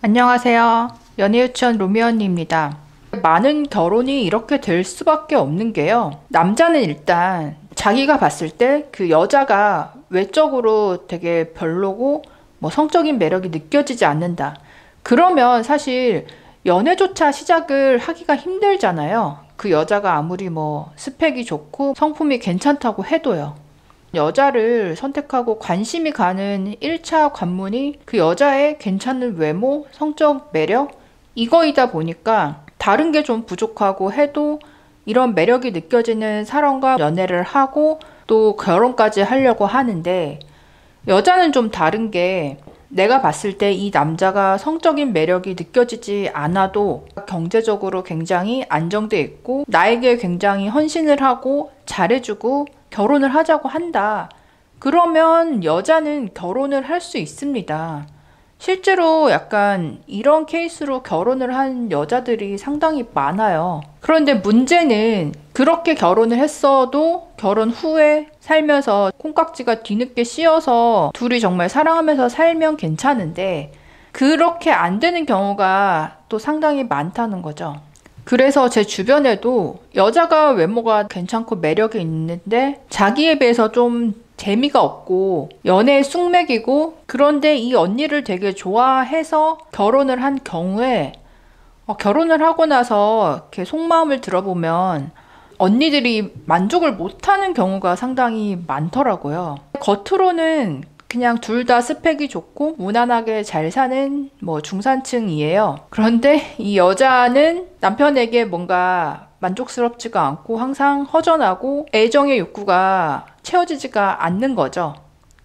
안녕하세요. 연애유치원 로미오 언니입니다. 많은 결혼이 이렇게 될 수밖에 없는 게요. 남자는 일단 자기가 봤을 때 그 여자가 외적으로 되게 별로고 뭐 성적인 매력이 느껴지지 않는다. 그러면 사실 연애조차 시작을 하기가 힘들잖아요. 그 여자가 아무리 뭐 스펙이 좋고 성품이 괜찮다고 해도요. 여자를 선택하고 관심이 가는 1차 관문이 그 여자의 괜찮은 외모, 성적 매력, 이거이다 보니까 다른 게 좀 부족하고 해도 이런 매력이 느껴지는 사람과 연애를 하고 또 결혼까지 하려고 하는데, 여자는 좀 다른 게, 내가 봤을 때 이 남자가 성적인 매력이 느껴지지 않아도 경제적으로 굉장히 안정돼 있고 나에게 굉장히 헌신을 하고 잘해주고 결혼을 하자고 한다. 그러면 여자는 결혼을 할 수 있습니다. 실제로 약간 이런 케이스로 결혼을 한 여자들이 상당히 많아요. 그런데 문제는 그렇게 결혼을 했어도 결혼 후에 살면서 콩깍지가 뒤늦게 씌어서 둘이 정말 사랑하면서 살면 괜찮은데 그렇게 안 되는 경우가 또 상당히 많다는 거죠. 그래서 제 주변에도 여자가 외모가 괜찮고 매력이 있는데 자기에 비해서 좀 재미가 없고 연애에 쑥맥이고, 그런데 이 언니를 되게 좋아해서 결혼을 한 경우에 결혼을 하고 나서 이렇게 속마음을 들어보면 언니들이 만족을 못하는 경우가 상당히 많더라고요. 겉으로는 그냥 둘 다 스펙이 좋고 무난하게 잘 사는 뭐 중산층이에요. 그런데 이 여자는 남편에게 뭔가 만족스럽지가 않고 항상 허전하고 애정의 욕구가 채워지지가 않는 거죠.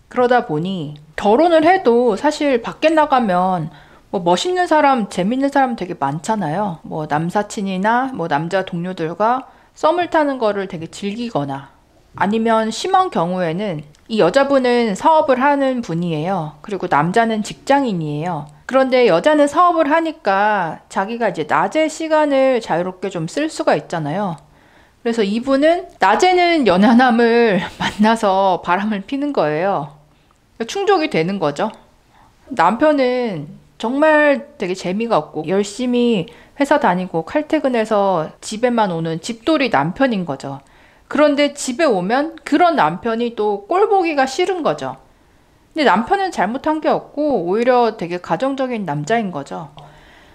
그러다 보니 결혼을 해도 사실 밖에 나가면 뭐 멋있는 사람, 재밌는 사람 되게 많잖아요. 뭐 남사친이나 뭐 남자 동료들과 썸을 타는 거를 되게 즐기거나, 아니면 심한 경우에는 이 여자분은 사업을 하는 분이에요. 그리고 남자는 직장인이에요. 그런데 여자는 사업을 하니까 자기가 이제 낮에 시간을 자유롭게 좀 쓸 수가 있잖아요. 그래서 이분은 낮에는 연하남을 만나서 바람을 피는 거예요. 충족이 되는 거죠. 남편은 정말 되게 재미가 없고 열심히 회사 다니고 칼퇴근해서 집에만 오는 집돌이 남편인 거죠. 그런데 집에 오면 그런 남편이 또 꼴 보기가 싫은 거죠. 근데 남편은 잘못한 게 없고 오히려 되게 가정적인 남자인 거죠.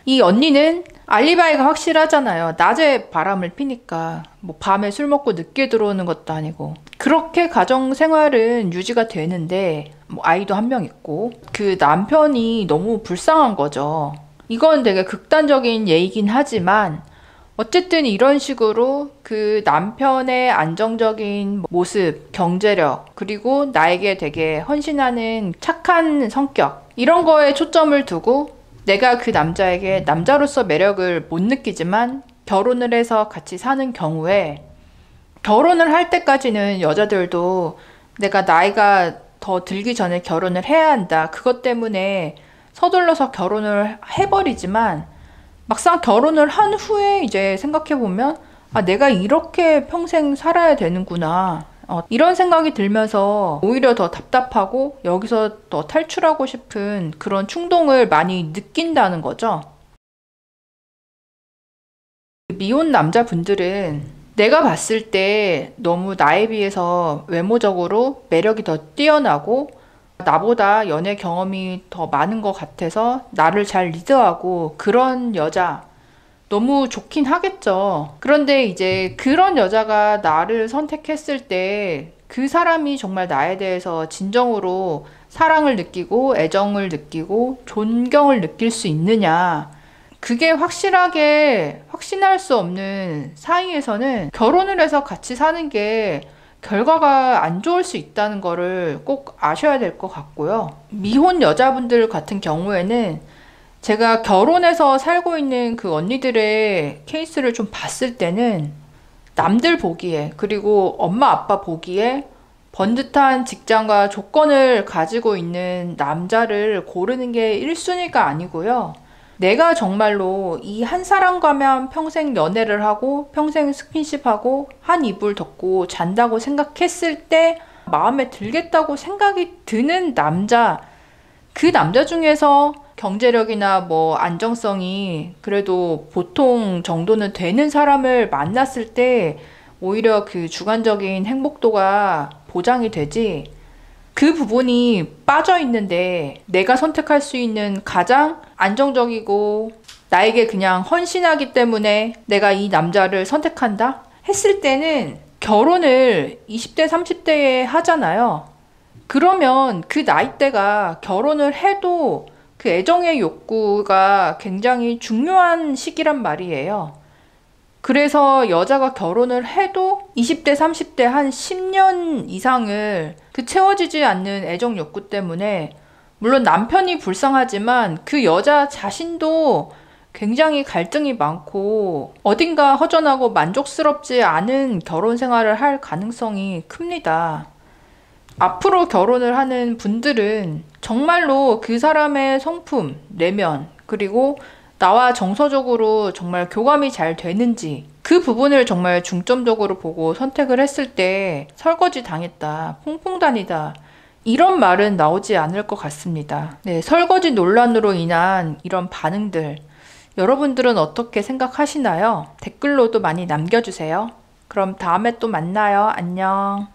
이 언니는 알리바이가 확실하잖아요. 낮에 바람을 피니까 뭐 밤에 술 먹고 늦게 들어오는 것도 아니고. 그렇게 가정 생활은 유지가 되는데 뭐 아이도 한 명 있고, 그 남편이 너무 불쌍한 거죠. 이건 되게 극단적인 예이긴 하지만 어쨌든 이런 식으로 그 남편의 안정적인 모습, 경제력, 그리고 나에게 되게 헌신하는 착한 성격, 이런 거에 초점을 두고 내가 그 남자에게 남자로서 매력을 못 느끼지만 결혼을 해서 같이 사는 경우에, 결혼을 할 때까지는 여자들도 내가 나이가 더 들기 전에 결혼을 해야 한다, 그것 때문에 서둘러서 결혼을 해버리지만, 막상 결혼을 한 후에 이제 생각해보면 내가 이렇게 평생 살아야 되는구나, 이런 생각이 들면서 오히려 더 답답하고 여기서 더 탈출하고 싶은 그런 충동을 많이 느낀다는 거죠. 미혼 남자분들은 내가 봤을 때 너무 나에 비해서 외모적으로 매력이 더 뛰어나고 나보다 연애 경험이 더 많은 것 같아서 나를 잘 리드하고 그런 여자 너무 좋긴 하겠죠. 그런데 이제 그런 여자가 나를 선택했을 때 그 사람이 정말 나에 대해서 진정으로 사랑을 느끼고 애정을 느끼고 존경을 느낄 수 있느냐, 그게 확신할 수 없는 사이에서는 결혼을 해서 같이 사는 게 결과가 안 좋을 수 있다는 거를 꼭 아셔야 될 것 같고요. 미혼 여자분들 같은 경우에는 제가 결혼해서 살고 있는 그 언니들의 케이스를 좀 봤을 때는 남들 보기에, 그리고 엄마 아빠 보기에 번듯한 직장과 조건을 가지고 있는 남자를 고르는 게 1순위가 아니고요. 내가 정말로 이 한 사람과만 평생 연애를 하고 평생 스킨십하고 한 이불 덮고 잔다고 생각했을 때 마음에 들겠다고 생각이 드는 남자, 그 남자 중에서 경제력이나 뭐 안정성이 그래도 보통 정도는 되는 사람을 만났을 때 오히려 그 주관적인 행복도가 보장이 되지, 그 부분이 빠져 있는데 내가 선택할 수 있는 가장 안정적이고 나에게 그냥 헌신하기 때문에 내가 이 남자를 선택한다 했을 때는 결혼을 20대, 30대에 하잖아요. 그러면 그 나이대가 결혼을 해도 그 애정의 욕구가 굉장히 중요한 시기란 말이에요. 그래서 여자가 결혼을 해도 20대, 30대 한 10년 이상을 그 채워지지 않는 애정 욕구 때문에, 물론 남편이 불쌍하지만 그 여자 자신도 굉장히 갈등이 많고 어딘가 허전하고 만족스럽지 않은 결혼 생활을 할 가능성이 큽니다. 앞으로 결혼을 하는 분들은 정말로 그 사람의 성품, 내면, 그리고 나와 정서적으로 정말 교감이 잘 되는지 그 부분을 정말 중점적으로 보고 선택을 했을 때 설거지 당했다, 퐁퐁다니다, 이런 말은 나오지 않을 것 같습니다. 네, 설거지 논란으로 인한 이런 반응들, 여러분들은 어떻게 생각하시나요? 댓글로도 많이 남겨주세요. 그럼 다음에 또 만나요. 안녕.